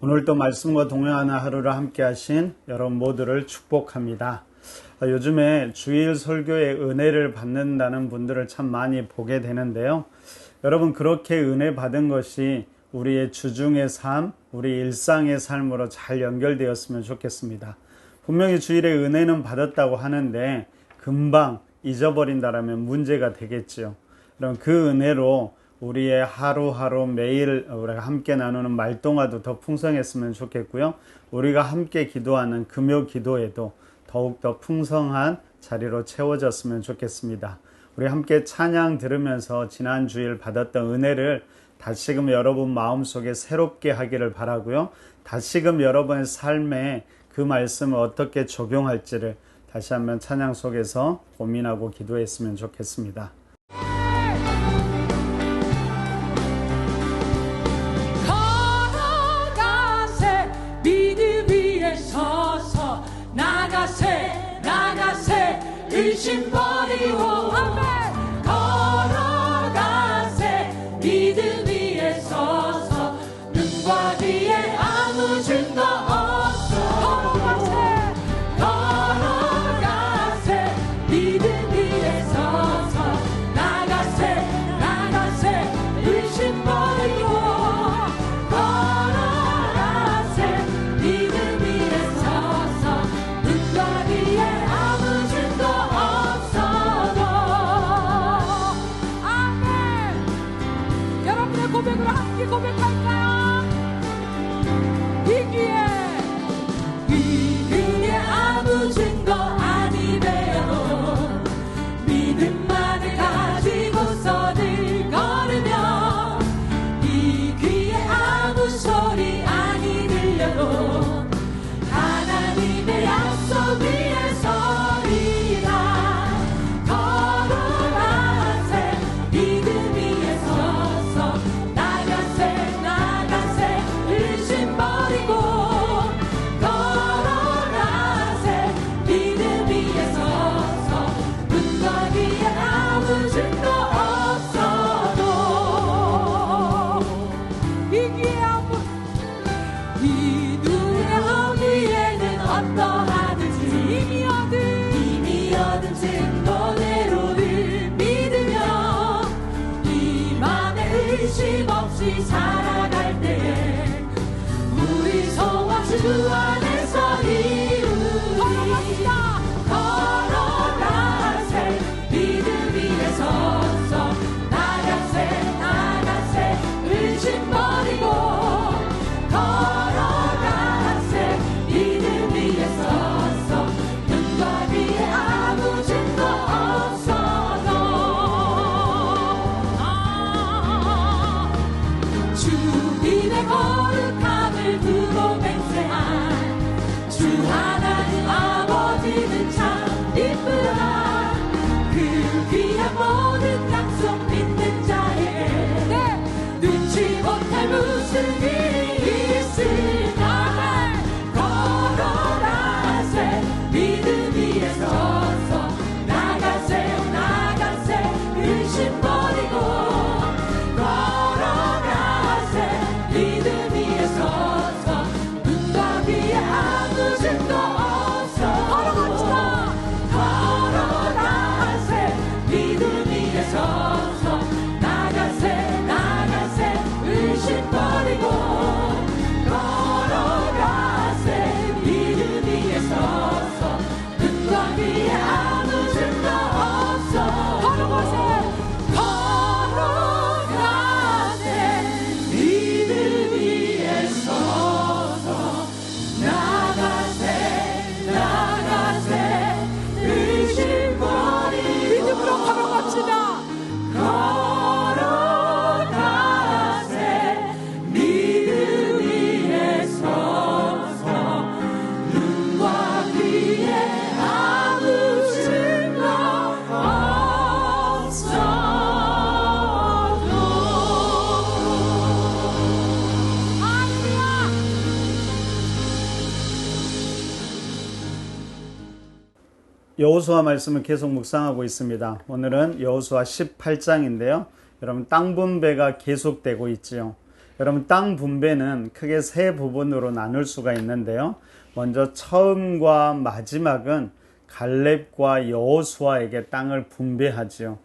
오늘도 말씀과 동행하는 하루를 함께 하신 여러분 모두를 축복합니다. 요즘에 주일 설교에 은혜를 받는다는 분들을 참 많이 보게 되는데요. 여러분, 그렇게 은혜 받은 것이 우리의 주중의 삶, 우리 일상의 삶으로 잘 연결되었으면 좋겠습니다. 분명히 주일에 은혜는 받았다고 하는데 금방 잊어버린다라면 문제가 되겠죠. 그럼 그 은혜로 우리의 하루하루 매일 우리가 함께 나누는 말동화도 더 풍성했으면 좋겠고요. 우리가 함께 기도하는 금요 기도에도 더욱더 풍성한 자리로 채워졌으면 좋겠습니다. 우리 함께 찬양 들으면서 지난 주일 받았던 은혜를 다시금 여러분 마음속에 새롭게 하기를 바라고요. 다시금 여러분의 삶에 그 말씀을 어떻게 적용할지를 다시 한번 찬양 속에서 고민하고 기도했으면 좋겠습니다. 의심 버리고 걸어가세 믿음 위에 서서 눈과 귀에 아무 증거 없어 걸어가세 믿음 위에 서서 나가세 의심 버리고 걸어가세 믿음 위에 서서 눈과 귀에 아무 증거 고백으로 함께 고백할까요? 이 귀에 아무 증거 아니래요. 믿음만을 가지고서 늘 걸으며 이 귀에 아무 소리 아니 들려도 하나님의 약속 위에 서리라. 걸어가세 믿음 위에 서서 의심 버리고 걸어가세 믿음 위에 서서 눈과 귀에 아무 증거 없어도 이 눈에 오기에는 어떠하든지 이미 얻은 증거대로를 믿으며 이 맘에 의심 없이 살아갈 때에 우리 소원 주 안에서 이루리. 걸어가세 믿음 위에 서서 나가세 의심 버리고 걸어가세 믿음 위에 서서 눈과 귀에 아무 증거 없어도 주님의 거룩함을 두고 맹세한 주 하나님 아버지는 참 이쁘다. 그 귀한 모든 약속 믿는 자에게 눈치 못할 무슨 일이 있으나 걸어가세 믿음 위에 서서 나가세 의심 버리고 걸어가세 믿음 위에 서서 눈과 귀에 아무 증거 없어 걸어가세 믿음 위에 서서 나가세 의심 버리고 걸어가세 믿음 위에 서서 눈과 귀에 아무 증거 없어 걸어가세 믿음 위에 서서 나가세 의심 버리고 믿음으로 걸어갑시다. 걸어가세 믿음 위에 서서 눈과 귀에 아무 증거 없어도. 여호수아 말씀을 계속 묵상하고 있습니다. 오늘은 여호수아 18장인데요. 여러분, 땅 분배가 계속되고 있지요. 여러분, 땅 분배는 크게 세 부분으로 나눌 수가 있는데요. 먼저 처음과 마지막은 갈렙과 여호수아에게 땅을 분배하지요.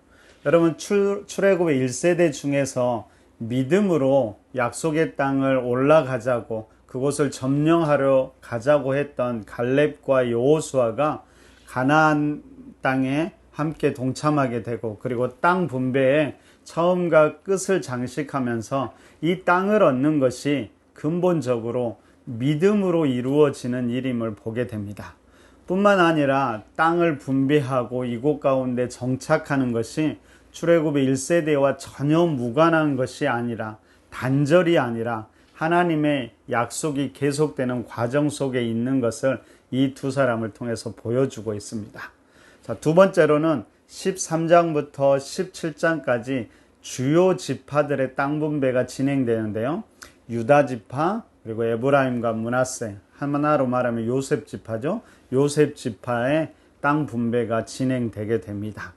여러분, 출애굽의 1세대 중에서 믿음으로 약속의 땅을 올라가자고, 그곳을 점령하러 가자고 했던 갈렙과 여호수아가 가나안 땅에 함께 동참하게 되고, 그리고 땅 분배에 처음과 끝을 장식하면서 이 땅을 얻는 것이 근본적으로 믿음으로 이루어지는 일임을 보게 됩니다. 뿐만 아니라 땅을 분배하고 이곳 가운데 정착하는 것이 출애굽의 1세대와 전혀 무관한 것이 아니라, 단절이 아니라 하나님의 약속이 계속되는 과정 속에 있는 것을 이 두 사람을 통해서 보여주고 있습니다. 자, 두 번째로는 13장부터 17장까지 주요 지파들의 땅 분배가 진행되는데요. 유다 지파, 그리고 에브라임과 므낫세, 하나로 말하면 요셉 지파죠. 요셉 지파의 땅 분배가 진행되게 됩니다.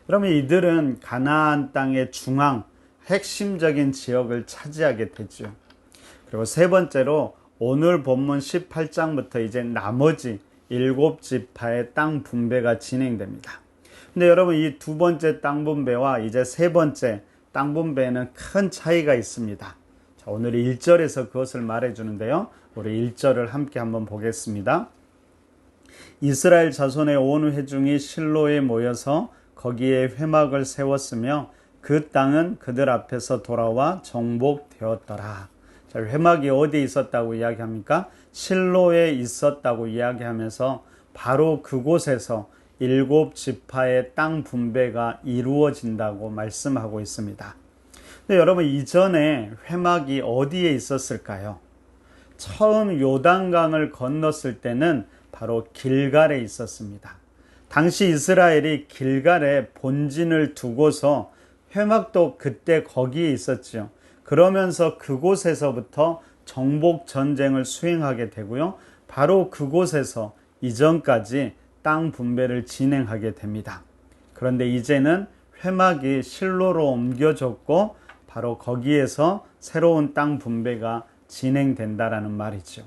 그러면 이들은 가나안 땅의 중앙, 핵심적인 지역을 차지하게 되죠. 그리고 세 번째로 오늘 본문 18장부터 이제 나머지 7지파의 땅 분배가 진행됩니다. 근데 여러분, 이 두 번째 땅 분배와 이제 세 번째 땅 분배에는 큰 차이가 있습니다. 자, 오늘 1절에서 그것을 말해주는데요. 우리 1절을 함께 한번 보겠습니다. 이스라엘 자손의 온 회중이 실로에 모여서 거기에 회막을 세웠으며 그 땅은 그들 앞에서 돌아와 정복되었더라. 자, 회막이 어디에 있었다고 이야기합니까? 실로에 있었다고 이야기하면서 바로 그곳에서 7지파의 땅 분배가 이루어진다고 말씀하고 있습니다. 근데 여러분, 이전에 회막이 어디에 있었을까요? 처음 요단강을 건넜을 때는 바로 길갈에 있었습니다. 당시 이스라엘이 길갈에 본진을 두고서 회막도 그때 거기에 있었죠. 그러면서 그곳에서부터 정복 전쟁을 수행하게 되고요. 바로 그곳에서 이전까지 땅 분배를 진행하게 됩니다. 그런데 이제는 회막이 실로로 옮겨졌고 바로 거기에서 새로운 땅 분배가 진행된다라는 말이죠.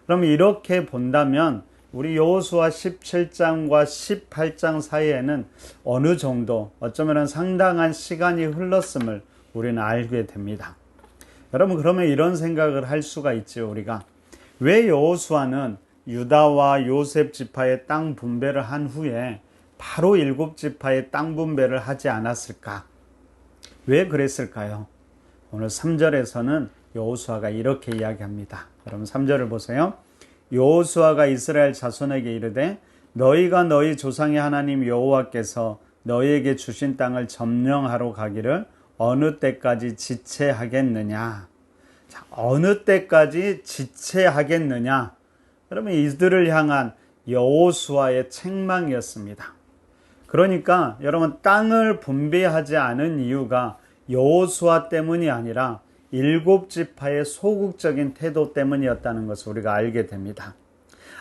그럼 이렇게 본다면 우리 여호수아 17장과 18장 사이에는 어느 정도, 어쩌면 상당한 시간이 흘렀음을 우리는 알게 됩니다. 여러분, 그러면 이런 생각을 할 수가 있죠. 우리가 왜 여호수아는 유다와 요셉 지파의 땅 분배를 한 후에 바로 7지파의 땅 분배를 하지 않았을까? 왜 그랬을까요? 오늘 3절에서는 여호수아가 이렇게 이야기합니다. 여러분, 3절을 보세요. 여호수아가 이스라엘 자손에게 이르되 너희가 너희 조상의 하나님 여호와께서 너희에게 주신 땅을 점령하러 가기를 어느 때까지 지체하겠느냐? 자, 어느 때까지 지체하겠느냐? 여러분, 이들을 향한 여호수아의 책망이었습니다. 그러니까 여러분, 땅을 분배하지 않은 이유가 여호수아 때문이 아니라 7지파의 소극적인 태도 때문이었다는 것을 우리가 알게 됩니다.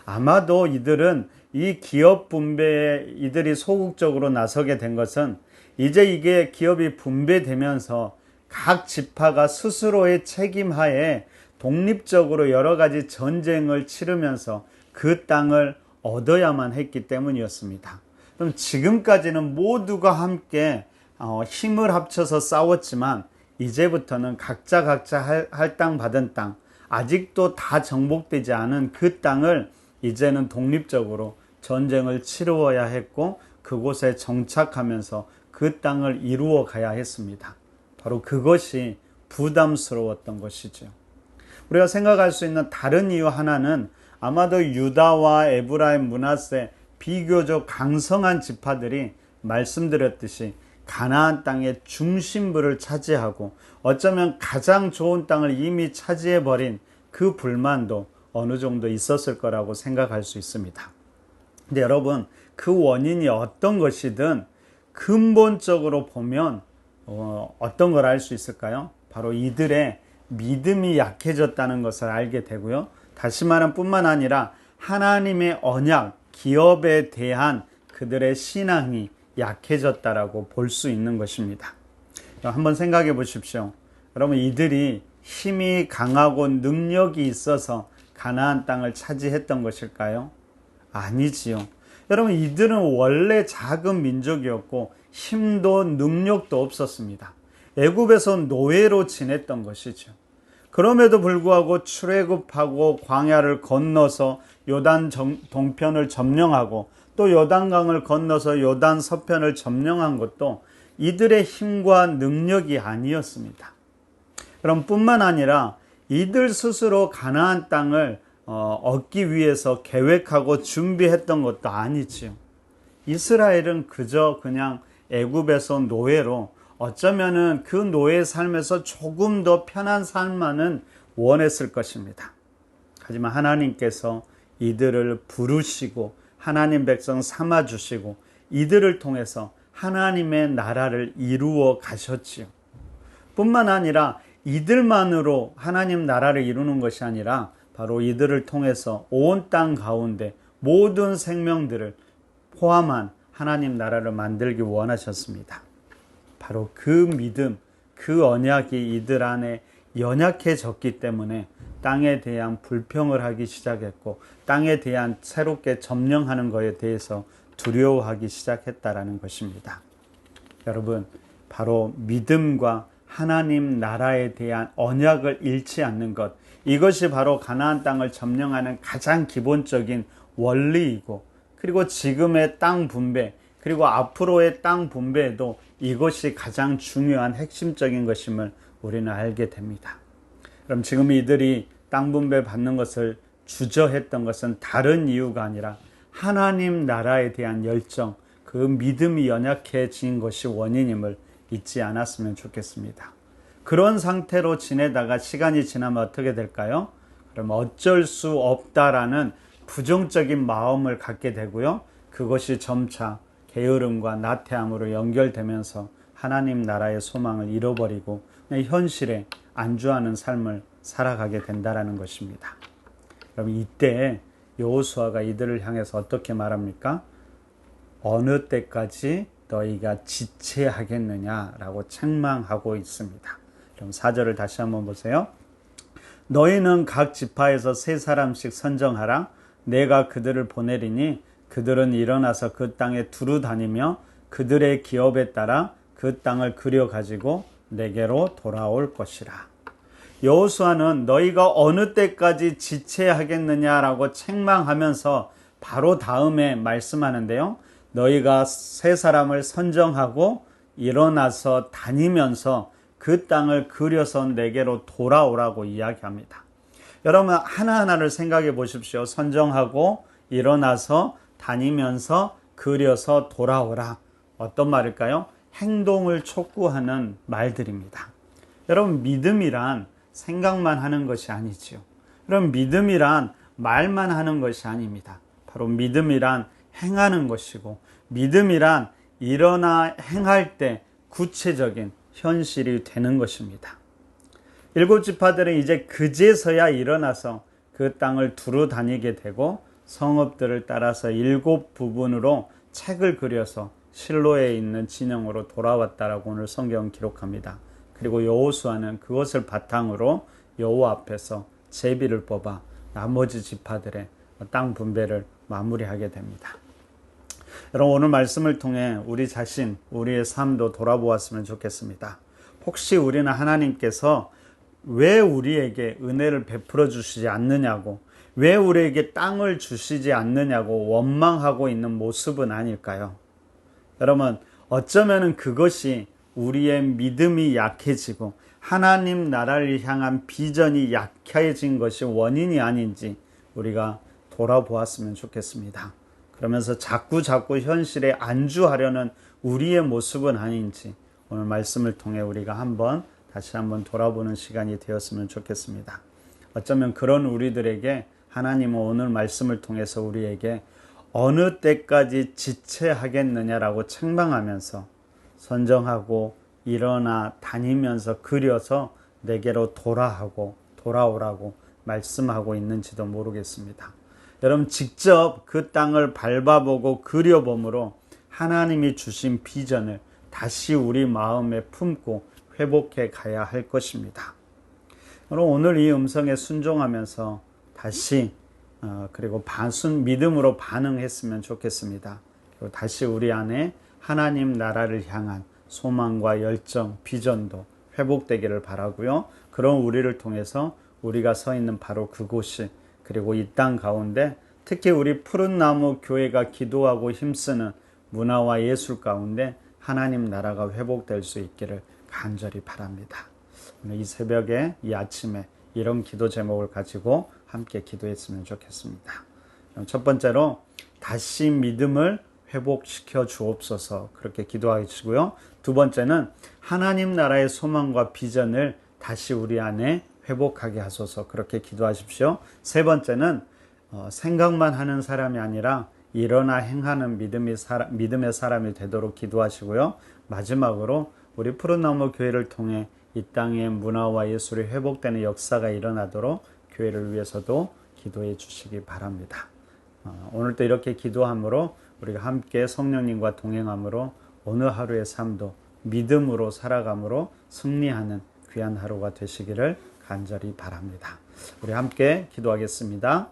아마도 이들은 이 기업 분배에 이들이 소극적으로 나서게 된 것은 이제 이게 기업이 분배되면서 각 지파가 스스로의 책임하에 독립적으로 여러 가지 전쟁을 치르면서 그 땅을 얻어야만 했기 때문이었습니다. 그럼 지금까지는 모두가 함께 힘을 합쳐서 싸웠지만 이제부터는 각자 할 땅 받은 땅, 아직도 다 정복되지 않은 그 땅을 이제는 독립적으로 전쟁을 치루어야 했고 그곳에 정착하면서 그 땅을 이루어 가야 했습니다. 바로 그것이 부담스러웠던 것이죠. 우리가 생각할 수 있는 다른 이유 하나는 아마도 유다와 에브라임, 므낫세 비교적 강성한 지파들이 말씀드렸듯이 가나안 땅의 중심부를 차지하고 어쩌면 가장 좋은 땅을 이미 차지해버린 그 불만도 어느 정도 있었을 거라고 생각할 수 있습니다. 근데 여러분, 그 원인이 어떤 것이든 근본적으로 보면 어떤 걸 알 수 있을까요? 바로 이들의 믿음이 약해졌다는 것을 알게 되고요. 다시 말하면 뿐만 아니라 하나님의 언약, 기업에 대한 그들의 신앙이 약해졌다라고 볼 수 있는 것입니다. 한번 생각해 보십시오. 여러분, 이들이 힘이 강하고 능력이 있어서 가나안 땅을 차지했던 것일까요? 아니지요. 여러분, 이들은 원래 작은 민족이었고 힘도 능력도 없었습니다. 애굽에서 노예로 지냈던 것이죠. 그럼에도 불구하고 출애굽하고 광야를 건너서 요단 동편을 점령하고 또 요단강을 건너서 요단 서편을 점령한 것도 이들의 힘과 능력이 아니었습니다. 그럼 뿐만 아니라 이들 스스로 가나안 땅을 얻기 위해서 계획하고 준비했던 것도 아니지요. 이스라엘은 그저 그냥 애굽에서 노예로 어쩌면은 그 노예 삶에서 조금 더 편한 삶만은 원했을 것입니다. 하지만 하나님께서 이들을 부르시고 하나님 백성 삼아주시고 이들을 통해서 하나님의 나라를 이루어 가셨지요. 뿐만 아니라 이들만으로 하나님 나라를 이루는 것이 아니라 바로 이들을 통해서 온 땅 가운데 모든 생명들을 포함한 하나님 나라를 만들기 원하셨습니다. 바로 그 믿음, 그 언약이 이들 안에 연약해졌기 때문에 땅에 대한 불평을 하기 시작했고 땅에 대한 새롭게 점령하는 것에 대해서 두려워하기 시작했다라는 것입니다. 여러분, 바로 믿음과 하나님 나라에 대한 언약을 잃지 않는 것, 이것이 바로 가나안 땅을 점령하는 가장 기본적인 원리이고, 그리고 지금의 땅 분배, 그리고 앞으로의 땅 분배에도 이것이 가장 중요한 핵심적인 것임을 우리는 알게 됩니다. 그럼 지금 이들이 땅 분배 받는 것을 주저했던 것은 다른 이유가 아니라 하나님 나라에 대한 열정, 그 믿음이 연약해진 것이 원인임을 잊지 않았으면 좋겠습니다. 그런 상태로 지내다가 시간이 지나면 어떻게 될까요? 그럼 어쩔 수 없다라는 부정적인 마음을 갖게 되고요. 그것이 점차 게으름과 나태함으로 연결되면서 하나님 나라의 소망을 잃어버리고 그냥 현실에 안주하는 삶을 살아가게 된다는 것입니다. 그럼 이때 여호수아가 이들을 향해서 어떻게 말합니까? 어느 때까지 너희가 지체하겠느냐라고 책망하고 있습니다. 그럼 4절을 다시 한번 보세요. 너희는 각 지파에서 3사람씩 선정하라. 내가 그들을 보내리니 그들은 일어나서 그 땅에 두루 다니며 그들의 기업에 따라 그 땅을 그려가지고 내게로 돌아올 것이라. 여호수아는 너희가 어느 때까지 지체하겠느냐라고 책망하면서 바로 다음에 말씀하는데요. 너희가 3사람을 선정하고 일어나서 다니면서 그 땅을 그려서 내게로 돌아오라고 이야기합니다. 여러분, 하나하나를 생각해 보십시오. 선정하고 일어나서 다니면서 그려서 돌아오라. 어떤 말일까요? 행동을 촉구하는 말들입니다. 여러분, 믿음이란 생각만 하는 것이 아니지요. 여러분, 믿음이란 말만 하는 것이 아닙니다. 바로 믿음이란 행하는 것이고, 믿음이란 일어나 행할 때 구체적인 현실이 되는 것입니다. 7지파들은 이제 그제서야 일어나서 그 땅을 두루 다니게 되고 성읍들을 따라서 7부분으로 책을 그려서 실로에 있는 진영으로 돌아왔다라고 오늘 성경은 기록합니다. 그리고 여호수아는 그것을 바탕으로 여호와 앞에서 제비를 뽑아 나머지 지파들의 땅 분배를 마무리하게 됩니다. 여러분, 오늘 말씀을 통해 우리 자신, 우리의 삶도 돌아보았으면 좋겠습니다. 혹시 우리는 하나님께서 왜 우리에게 은혜를 베풀어 주시지 않느냐고, 왜 우리에게 땅을 주시지 않느냐고 원망하고 있는 모습은 아닐까요? 여러분, 어쩌면 그것이 우리의 믿음이 약해지고 하나님 나라를 향한 비전이 약해진 것이 원인이 아닌지 우리가 돌아보았으면 좋겠습니다. 그러면서 자꾸 현실에 안주하려는 우리의 모습은 아닌지 오늘 말씀을 통해 우리가 다시 한번 돌아보는 시간이 되었으면 좋겠습니다. 어쩌면 그런 우리들에게 하나님은 오늘 말씀을 통해서 우리에게 어느 때까지 지체하겠느냐라고 책망하면서 선정하고 일어나 다니면서 그려서 내게로 돌아오라고 말씀하고 있는지도 모르겠습니다. 여러분, 직접 그 땅을 밟아보고 그려봄으로 하나님이 주신 비전을 다시 우리 마음에 품고 회복해 가야 할 것입니다. 오늘 이 음성에 순종하면서 다시 그리고 믿음으로 반응했으면 좋겠습니다. 그리고 다시 우리 안에 하나님 나라를 향한 소망과 열정, 비전도 회복되기를 바라고요. 그런 우리를 통해서 우리가 서 있는 바로 그곳이, 그리고 이 땅 가운데 특히 우리 푸른 나무 교회가 기도하고 힘쓰는 문화와 예술 가운데 하나님 나라가 회복될 수 있기를 간절히 바랍니다. 오늘 이 새벽에, 이 아침에 이런 기도 제목을 가지고 함께 기도했으면 좋겠습니다. 첫 번째로 다시 믿음을 회복시켜 주옵소서, 그렇게 기도하시고요. 두 번째는 하나님 나라의 소망과 비전을 다시 우리 안에 회복하게 하소서, 그렇게 기도하십시오. 세 번째는 생각만 하는 사람이 아니라 일어나 행하는 믿음의 사람이 되도록 기도하시고요. 마지막으로 우리 푸른나무 교회를 통해 이 땅의 문화와 예술이 회복되는 역사가 일어나도록 교회를 위해서도 기도해 주시기 바랍니다. 오늘도 이렇게 기도함으로 우리가 함께 성령님과 동행함으로 어느 하루의 삶도 믿음으로 살아감으로 승리하는 귀한 하루가 되시기를 간절히 바랍니다. 우리 함께 기도하겠습니다.